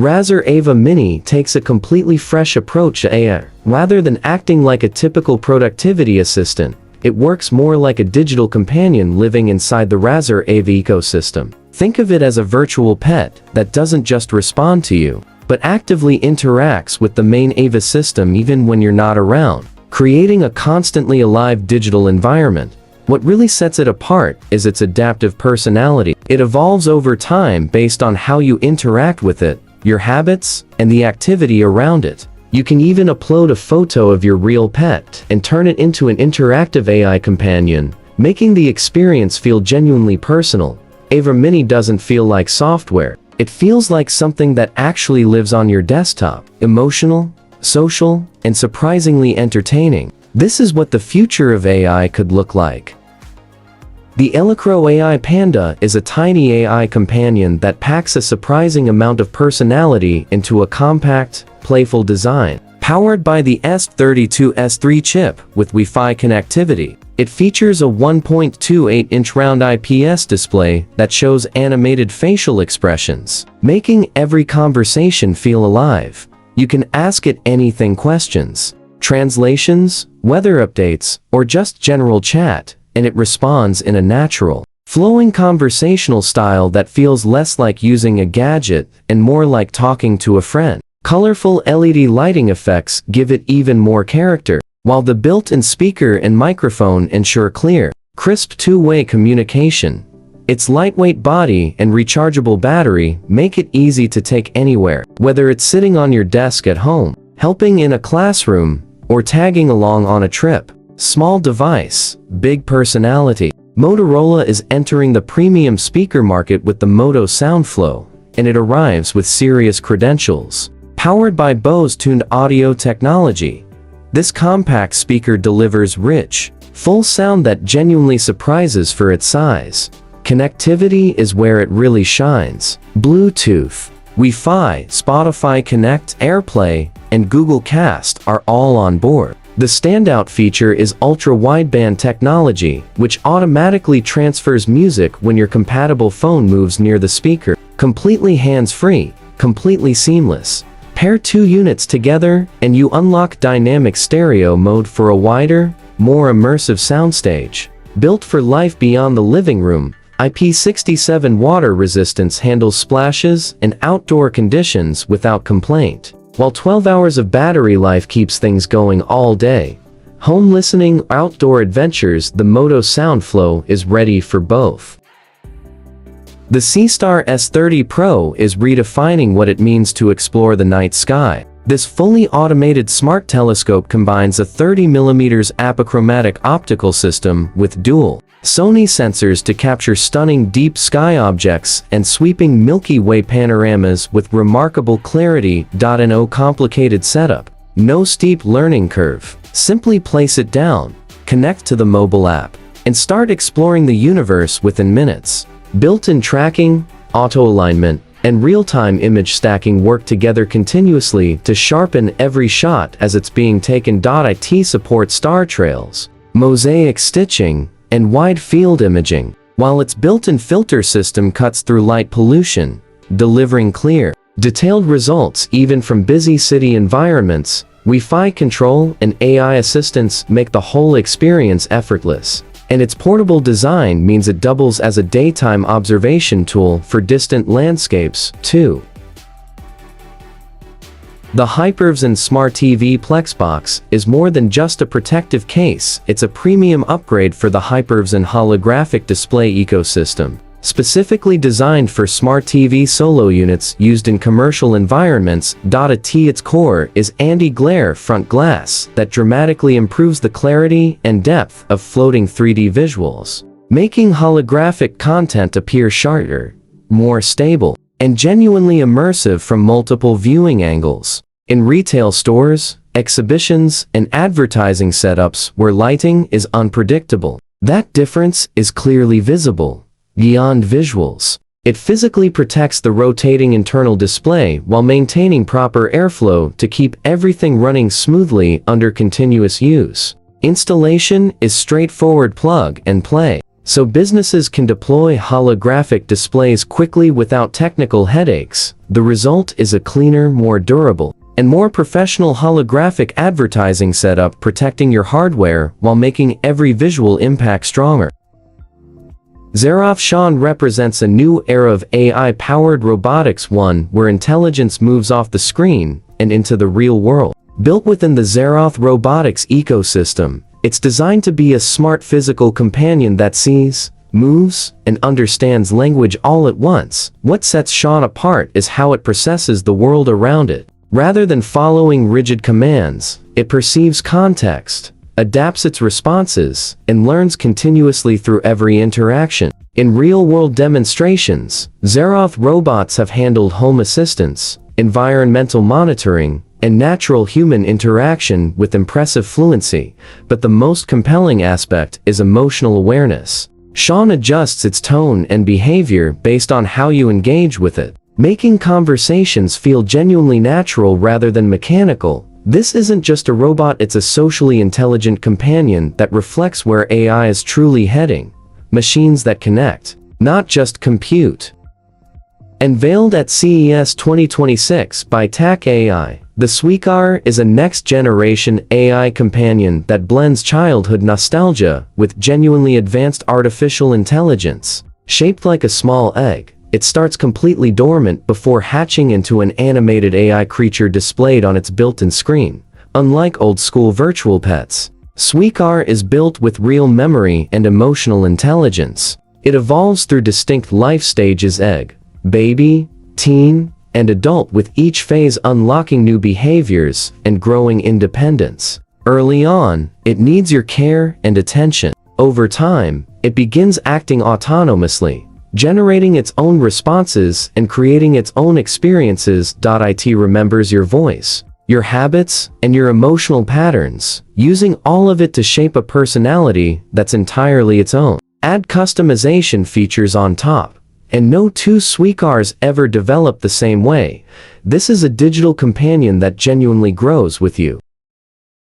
Razer AVA Mini takes a completely fresh approach to AI. Rather than acting like a typical productivity assistant, it works more like a digital companion living inside the Razer AVA ecosystem. Think of it as a virtual pet that doesn't just respond to you, but actively interacts with the main AVA system even when you're not around, creating a constantly alive digital environment. What really sets it apart is its adaptive personality. It evolves over time based on how you interact with it, your habits, and the activity around it. You can even upload a photo of your real pet and turn it into an interactive AI companion, making the experience feel genuinely personal. AVA Mini doesn't feel like software. It feels like something that actually lives on your desktop. Emotional, social, and surprisingly entertaining. This is what the future of AI could look like. The Elecrow AI Panda is a tiny AI companion that packs a surprising amount of personality into a compact, playful design. Powered by the S32S3 chip with Wi-Fi connectivity, it features a 1.28-inch round IPS display that shows animated facial expressions, making every conversation feel alive. You can ask it anything: questions, translations, weather updates, or just general chat, and it responds in a natural, flowing conversational style that feels less like using a gadget and more like talking to a friend. Colorful LED lighting effects give it even more character, while the built-in speaker and microphone ensure clear, crisp two-way communication. Its lightweight body and rechargeable battery make it easy to take anywhere, whether it's sitting on your desk at home, helping in a classroom, or tagging along on a trip. Small device, big personality. Motorola is entering the premium speaker market with the Moto SoundFlow, and it arrives with serious credentials. Powered by Bose tuned audio technology, this compact speaker delivers rich, full sound that genuinely surprises for its size. Connectivity is where it really shines. Bluetooth, Wi-Fi, Spotify Connect, AirPlay, and Google Cast are all on board. The standout feature is ultra-wideband technology, which automatically transfers music when your compatible phone moves near the speaker. Completely hands-free, completely seamless. Pair two units together, and you unlock dynamic stereo mode for a wider, more immersive soundstage. Built for life beyond the living room, IP67 water resistance handles splashes and outdoor conditions without complaint, while 12 hours of battery life keeps things going all day. Home listening, outdoor adventures, the Moto SoundFlow is ready for both. The Seestar S30 Pro is redefining what it means to explore the night sky. This fully automated smart telescope combines a 30mm apochromatic optical system with dual Sony sensors to capture stunning deep sky objects and sweeping Milky Way panoramas with remarkable clarity. No complicated setup, no steep learning curve. Simply place it down, connect to the mobile app, and start exploring the universe within minutes. Built-in tracking, auto-alignment, and real-time image stacking work together continuously to sharpen every shot as it's being taken. It supports star trails, mosaic stitching, and wide field imaging, while its built-in filter system cuts through light pollution, delivering clear, detailed results even from busy city environments. Wi-Fi control and AI assistance make the whole experience effortless, and its portable design means it doubles as a daytime observation tool for distant landscapes, too. The HYPERVSN SmartV Plex box is more than just a protective case, it's a premium upgrade for the HYPERVSN holographic display ecosystem. Specifically designed for smart TV solo units used in commercial environments. At its core is anti-glare front glass that dramatically improves the clarity and depth of floating 3D visuals, making holographic content appear sharper, more stable, and genuinely immersive from multiple viewing angles. In retail stores, exhibitions, and advertising setups where lighting is unpredictable, that difference is clearly visible. Beyond visuals, it physically protects the rotating internal display while maintaining proper airflow to keep everything running smoothly under continuous use. Installation is straightforward: plug and play. so businesses can deploy holographic displays quickly without technical headaches. The result is a cleaner, more durable, and more professional holographic advertising setup, protecting your hardware while making every visual impact stronger. Zeroth Sean represents a new era of AI-powered robotics, one where intelligence moves off the screen and into the real world. Built within the Zeroth robotics ecosystem, it's designed to be a smart physical companion that sees, moves, and understands language all at once. What sets Sean apart is how it processes the world around it. Rather than following rigid commands, it perceives context, adapts its responses, and learns continuously through every interaction. In real-world demonstrations, Zeroth robots have handled home assistance, environmental monitoring, and natural human interaction with impressive fluency, but the most compelling aspect is emotional awareness. Sean adjusts its tone and behavior based on how you engage with it, making conversations feel genuinely natural rather than mechanical. This isn't just a robot, it's a socially intelligent companion that reflects where AI is truly heading. Machines that connect, not just compute. Unveiled at CES 2026 by TAC AI, the Sweekar is a next-generation AI companion that blends childhood nostalgia with genuinely advanced artificial intelligence. Shaped like a small egg, it starts completely dormant before hatching into an animated AI creature displayed on its built-in screen. Unlike old-school virtual pets, Sweekar is built with real memory and emotional intelligence. It evolves through distinct life stages: egg, baby, teen, and adult, with each phase unlocking new behaviors and growing independence. Early on, it needs your care and attention. Over time, it begins acting autonomously, generating its own responses and creating its own experiences. It remembers your voice, your habits, and your emotional patterns, using all of it to shape a personality that's entirely its own. Add customization features on top, and no two Sweekars ever develop the same way. This is a digital companion that genuinely grows with you.